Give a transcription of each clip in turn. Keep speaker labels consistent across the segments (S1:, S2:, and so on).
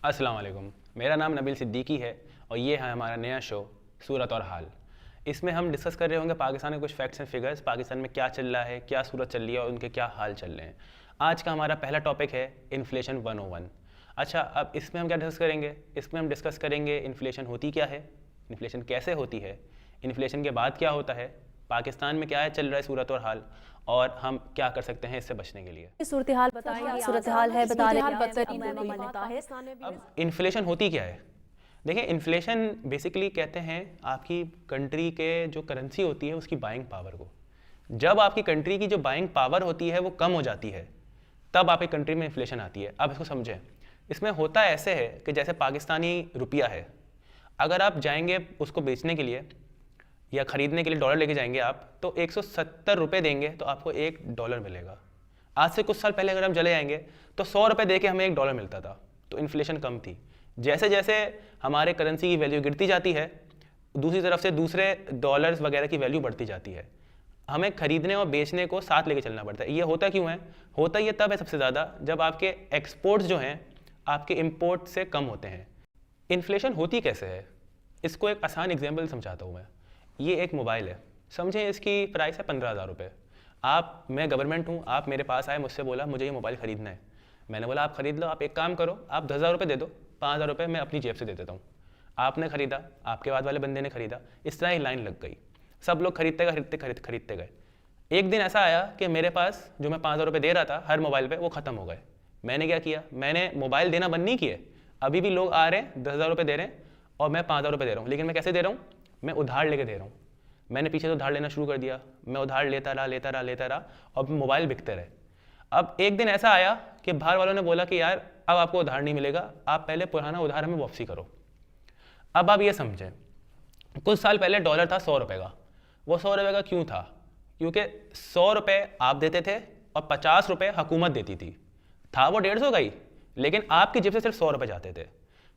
S1: अस्सलाम वालेकुम। मेरा नाम नबील सिद्दीकी है और ये है हमारा नया शो सूरत और हाल। इसमें हम डिस्कस कर रहे होंगे पाकिस्तान के कुछ फैक्ट्स एंड फिगर्स, पाकिस्तान में क्या चल रहा है, क्या सूरत चल रही है और उनके क्या हाल चल रहे हैं। आज का हमारा पहला टॉपिक है इन्फ्लेशन 101। अच्छा, अब इसमें हम क्या डिस्कस करेंगे? इसमें हम डिस्कस करेंगे इन्फ्लेशन होती क्या है, इन्फ्लेशन कैसे होती है, इन्फ्लेशन के बाद क्या होता है, पाकिस्तान में क्या है चल रहा है सूरत और हाल, और हम क्या कर सकते हैं इससे बचने के लिए।
S2: सूरत हाल बताएंगे, सूरत हाल है बता रहे हैं।
S1: अब इन्फ्लेशन होती क्या है? देखिए, इन्फ्लेशन बेसिकली कहते हैं आपकी कंट्री के जो करेंसी होती है उसकी बाइंग पावर को। जब आपकी कंट्री की जो बाइंग पावर होती है वो कम हो जाती है तब आपकी कंट्री में इन्फ्लेशन आती है। अब इसको समझें। इसमें होता ऐसे है कि जैसे पाकिस्तानी रुपया है, अगर आप जाएंगे उसको बेचने के लिए या ख़रीदने के लिए डॉलर लेके जाएंगे आप, तो 170 रुपये देंगे तो आपको $1 मिलेगा। आज से कुछ साल पहले अगर हम चले जाएंगे तो 100 रुपये दे के हमें $1 मिलता था। तो इन्फ्लेशन कम थी। जैसे जैसे हमारे करेंसी की वैल्यू गिरती जाती है, दूसरी तरफ से दूसरे डॉलर्स वगैरह की वैल्यू बढ़ती जाती है। हमें खरीदने और बेचने को साथ लेके चलना पड़ता है। ये होता क्यों है? होता ये तब है सबसे ज़्यादा जब आपके एक्सपोर्ट्स जो हैं आपके इम्पोर्ट से कम होते हैं। इन्फ्लेशन होती कैसे है? इसको एक आसान एग्जाम्पल समझाता हूँ मैं। ये एक मोबाइल है, समझें इसकी प्राइस है 15,000 रुपये। मैं गवर्नमेंट हूँ, आप मेरे पास आए, मुझसे बोला मुझे ये मोबाइल ख़रीदना है। मैंने बोला आप ख़रीद लो, आप एक काम करो, आप 10,000 रुपये दे दो, 5,000 रुपये मैं अपनी जेब से दे देता हूँ। आपने ख़रीदा, आपके बाद वाले बंदे ने ख़रीदा, इस तरह ही लाइन लग गई। सब लोग खरीदते गए। एक दिन ऐसा आया कि मेरे पास जो मैं 5,000 रुपये दे रहा था हर मोबाइल पर, वो ख़त्म हो गए। मैंने क्या किया? मैंने मोबाइल देना बंद नहीं किए, अभी भी लोग आ रहे हैं 10,000 रुपये दे रहे हैं और मैं 5,000 रुपये दे रहा हूँ। लेकिन मैं कैसे दे रहा हूँ? मैं उधार लेके दे रहा हूँ। मैंने पीछे से उधार लेना शुरू कर दिया, मैं उधार लेता रहा और मोबाइल बिकते रहे। अब एक दिन ऐसा आया कि बाहर वालों ने बोला कि यार अब आपको उधार नहीं मिलेगा, आप पहले पुराना उधार हमें वापसी करो। अब आप ये समझें, कुछ साल पहले डॉलर था 100 रुपये का। वो 100 रुपये का क्यों था? क्योंकि 100 रुपये आप देते थे और 50 रुपये हुकूमत देती थी। था वो 150 का ही, लेकिन आपकी जेब से सिर्फ 100 रुपये जाते थे।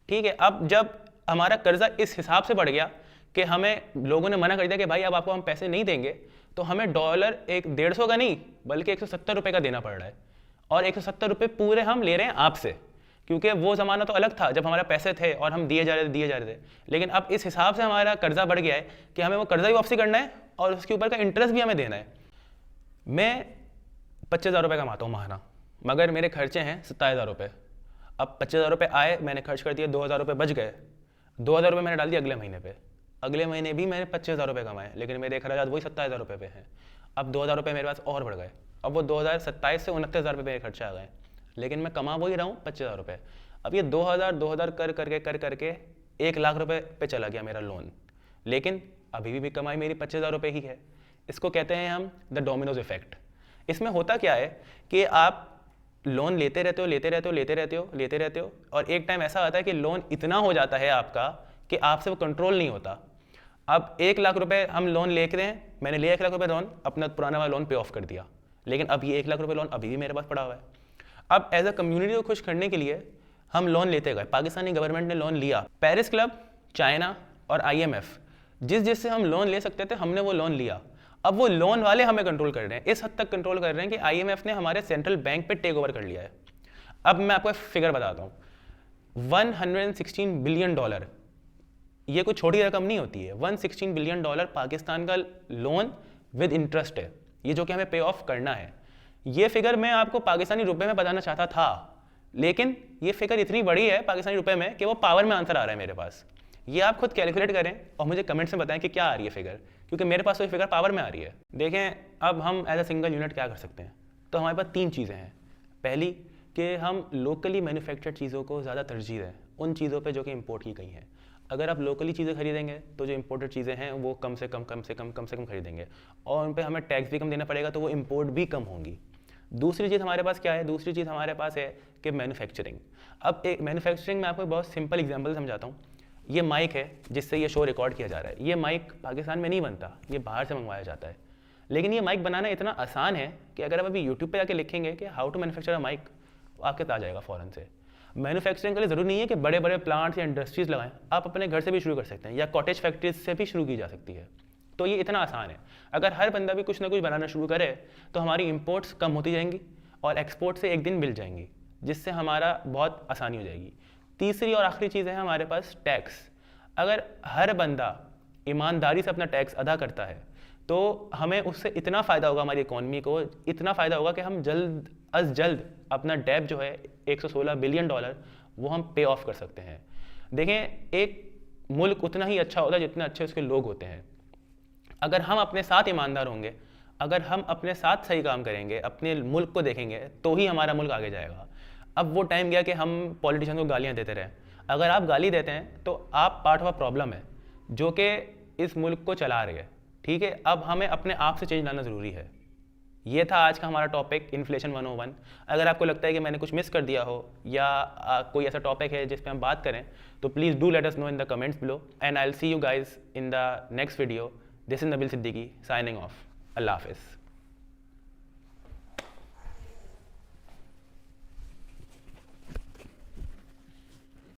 S1: ठीक है, अब जब हमारा कर्जा इस हिसाब से बढ़ गया कि हमें लोगों ने मना कर दिया कि भाई अब आपको हम पैसे नहीं देंगे, तो हमें डॉलर एक 150 का नहीं बल्कि 170 रुपये का देना पड़ रहा है। और 170 रुपये पूरे हम ले रहे हैं आपसे, क्योंकि वो ज़माना तो अलग था जब हमारे पैसे थे और हम दिए जा रहे थे। लेकिन अब इस हिसाब से हमारा कर्जा बढ़ गया है कि हमें वो कर्जा भी वापसी करना है और उसके ऊपर का इंटरेस्ट भी हमें देना है। मैं 25,000 रुपये कमाता हूँ महीना, मगर मेरे खर्चे हैं 27,000 रुपये। अब 25,000 रुपये आए, मैंने खर्च कर दिए, 2,000 रुपये बच गए। 2,000 रुपये मैंने डाल दिए अगले महीने पे। अगले महीने भी मैंने 25,000 रुपये कमाए, लेकिन मेरे अखराजात वही 27,000 रुपये पे हैं। अब 2,000 रुपये मेरे पास और बढ़ गए। अब वो 2027 से 29,000 रुपये मेरे खर्चे आ गए, लेकिन मैं कमा वही रहा हूँ 25,000 रुपये। अब ये 2,000 कर करके 1,00,000 रुपये पे चला गया मेरा लोन, लेकिन अभी भी कमाई मेरी 25,000 रुपये ही है। इसको कहते हैं हम द डोमिनोज इफेक्ट। इसमें होता क्या है कि आप लोन लेते रहते हो और एक टाइम ऐसा आता है कि लोन इतना हो जाता है आपका कि आपसे वो कंट्रोल नहीं होता। अब 1,00,000 रुपये हम लोन लेते हैं, मैंने लिया 1,00,000 रुपये लोन, अपना पुराना वाला लोन पे ऑफ कर दिया, लेकिन अब ये 1,00,000 रुपये लोन अभी भी मेरे पास पड़ा हुआ है। अब एज अ कम्युनिटी को खुश करने के लिए हम लोन लेते गए। पाकिस्तानी गवर्नमेंट ने लोन लिया, पेरिस क्लब, चाइना और IMF जिससे हम लोन ले सकते थे हमने वो लोन लिया। अब वो लोन वाले हमें कंट्रोल कर रहे हैं, इस हद तक कंट्रोल कर रहे हैं कि IMF ने हमारे सेंट्रल बैंक पे टेक ओवर कर लिया है। अब मैं आपको एक फिगर बताता हूँ, $116 बिलियन, ये कोई छोटी रकम नहीं होती है। $116 बिलियन पाकिस्तान का लोन विद इंटरेस्ट है, ये जो कि हमें पे ऑफ करना है। ये फिगर मैं आपको पाकिस्तानी रुपए में बताना चाहता था, लेकिन ये फिगर इतनी बड़ी है पाकिस्तानी रुपए में कि वो पावर में आंसर आ रहा है मेरे पास। ये आप खुद कैलकुलेट करें और मुझे कमेंट्स में बताएं कि क्या आ रही है फिगर, क्योंकि मेरे पास तो ये फिगर पावर में आ रही है। देखें, अब हम एज अ सिंगल यूनिट क्या कर सकते हैं? तो हमारे पास 3 चीज़ें हैं। पहली कि हम लोकली मैन्युफैक्चर्ड चीज़ों को ज़्यादा तरजीह दें उन चीज़ों पे जो कि इंपोर्ट की गई हैं। अगर आप लोकली चीज़ें खरीदेंगे तो जो इंपोर्टेड चीज़ें हैं वो कम से कम खरीदेंगे और उन पे हमें टैक्स भी कम देना पड़ेगा, तो वो इंपोर्ट भी कम होंगी। दूसरी चीज़ हमारे पास क्या है? दूसरी चीज़ हमारे पास है कि मैन्युफैक्चरिंग। अब एक मैन्युफैक्चरिंग में आपको बहुत सिंपल एग्जांपल समझाता हूँ। ये माइक है जिससे ये शो रिकॉर्ड किया जा रहा है। ये माइक पाकिस्तान में नहीं बनता, ये बाहर से मंगवाया जाता है। लेकिन ये माइक बनाना इतना आसान है कि अगर आप अभी यूट्यूब पे जाके लिखेंगे कि how to manufacture a mic, आपके पास आ जाएगा फ़ौरन से। मैन्युफैक्चरिंग के लिए ज़रूरी नहीं है कि बड़े बड़े प्लांट्स या इंडस्ट्रीज़ लगाएं, आप अपने घर से भी शुरू कर सकते हैं या कॉटेज फैक्ट्रीज से भी शुरू की जा सकती है। तो ये इतना आसान है। अगर हर बंदा भी कुछ ना कुछ बनाना शुरू करे तो हमारी इंपोर्ट्स कम होती जाएंगी और एक्सपोर्ट से एक दिन मिल जाएंगी, जिससे हमारा बहुत आसानी हो जाएगी। तीसरी और आखिरी चीज़ है हमारे पास टैक्स। अगर हर बंदा ईमानदारी से अपना टैक्स अदा करता है तो हमें उससे इतना फ़ायदा होगा, हमारी इकॉनमी को इतना फ़ायदा होगा कि हम जल्द अज जल्द अपना डेब्ट जो है $116 बिलियन वो हम पे ऑफ कर सकते हैं। देखें, एक मुल्क उतना ही अच्छा होता है जितने अच्छे उसके लोग होते हैं। अगर हम अपने साथ ईमानदार होंगे, अगर हम अपने साथ सही काम करेंगे, अपने मुल्क को देखेंगे, तो ही हमारा मुल्क आगे जाएगा। अब वो टाइम गया कि हम पॉलिटिशियन को गालियाँ देते रहें। अगर आप गाली देते हैं तो आप पार्ट ऑफ अ प्रॉब्लम है जो कि इस मुल्क को चला रही है। ठीक है, अब हमें अपने आप से चेंज लाना ज़रूरी है। ये था आज का हमारा टॉपिक इन्फ्लेशन 101। अगर आपको लगता है कि मैंने कुछ मिस कर दिया हो या कोई ऐसा टॉपिक है जिस पे हम बात करें, तो please do let us know in the comments below and I will see you guys in the next video. This is Nabeel Siddiqui signing off. अल्लाह हाफिज़।